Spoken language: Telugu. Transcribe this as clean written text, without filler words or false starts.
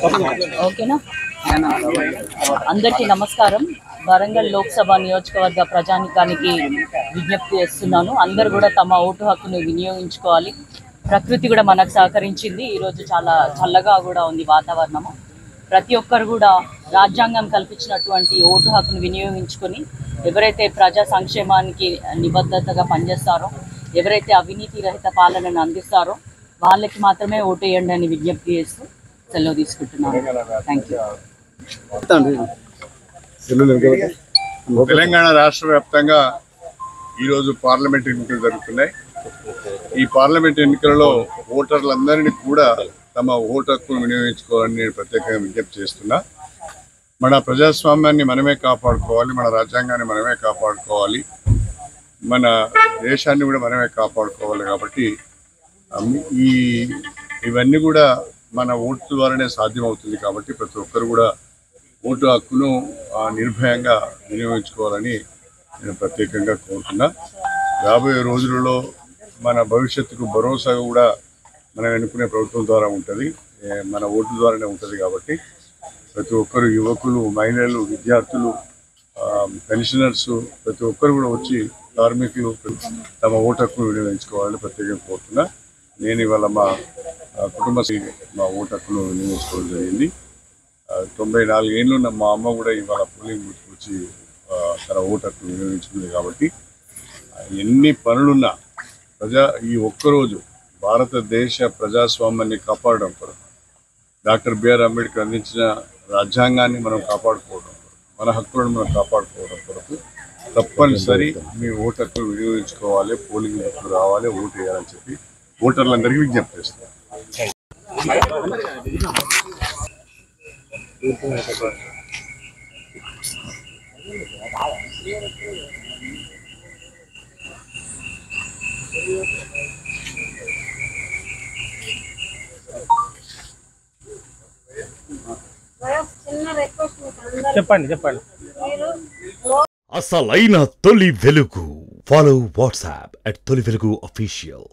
ఓకేనా. అందరికీ నమస్కారం. వరంగల్ లోక్సభ నియోజకవర్గ ప్రజానికానికి విజ్ఞప్తి చేస్తున్నాను. అందరూ కూడా తమ ఓటు హక్కును వినియోగించుకోవాలి. ప్రకృతి కూడా మనకు సహకరించింది. ఈరోజు చాలా చల్లగా కూడా ఉంది వాతావరణము. ప్రతి ఒక్కరు కూడా రాజ్యాంగం కల్పించినటువంటి ఓటు హక్కును వినియోగించుకొని ఎవరైతే ప్రజా సంక్షేమానికి నిబద్ధతగా పనిచేస్తారో, ఎవరైతే అవినీతి రహిత పాలనను అందిస్తారో వాళ్ళకి మాత్రమే ఓటు వేయండి అని విజ్ఞప్తి చేస్తూ సెలవు తీసుకుంటున్నాను. Thank you. తెలంగాణ రాష్ట్ర వ్యాప్తంగా ఈరోజు పార్లమెంట్ ఎన్నికలు జరుగుతున్నాయి. ఈ పార్లమెంట్ ఎన్నికలలో ఓటర్లందరినీ కూడా తమ ఓటు హక్కును వినియోగించుకోవాలని నేను ప్రత్యేకంగా విజ్ఞప్తి చేస్తున్నా. మన ప్రజాస్వామ్యాన్ని మనమే కాపాడుకోవాలి, మన రాజ్యాంగాన్ని మనమే కాపాడుకోవాలి, మన దేశాన్ని కూడా మనమే కాపాడుకోవాలి. కాబట్టి ఇవన్నీ కూడా మన ఓటు ద్వారానే సాధ్యమవుతుంది. కాబట్టి ప్రతి ఒక్కరు కూడా ఓటు హక్కును నిర్భయంగా వినియోగించుకోవాలని నేను ప్రత్యేకంగా కోరుతున్నా. రాబోయే రోజులలో మన భవిష్యత్తుకు భరోసా కూడా మనం ఎన్నుకునే ప్రభుత్వం ద్వారా ఉంటుంది, మన ఓటు ద్వారానే ఉంటుంది. కాబట్టి ప్రతి ఒక్కరు, యువకులు, మహిళలు, విద్యార్థులు, పెన్షనర్స్ ప్రతి ఒక్కరు కూడా వచ్చి, కార్మికులు తమ ఓటు హక్కును వినియోగించుకోవాలని ప్రత్యేకంగా కోరుతున్నా. నేను ఇవాళ మా కుటుంబ మా ఓటు హక్కును వినియోగించుకోవడం జరిగింది. 94 ఏళ్ళు ఉన్న మా అమ్మ కూడా ఇవాళ పోలింగ్ బూత్కి వచ్చి తన ఓటు హక్కును వినియోగించుకుంది. కాబట్టి ఎన్ని పనులున్నా ఈ ఒక్కరోజు భారతదేశ ప్రజాస్వామ్యాన్ని కాపాడడం కొరకు, డాక్టర్ బిఆర్ అంబేద్కర్ అందించిన రాజ్యాంగాన్ని మనం కాపాడుకోవడం కొరకు, మన హక్కులను మనం కాపాడుకోవడం కొరకు తప్పనిసరి మీ ఓటు హక్కును వినియోగించుకోవాలి, పోలింగ్ బూత్కు రావాలి, ఓటు వేయాలని చెప్పి ఓటర్లందరికీ విజ్ఞప్తి చేస్తున్నారు. చెప్పండి. అసలైన తొలి వెలుగు. ఫాలో వాట్సాప్ @తొలి వెలుగు official.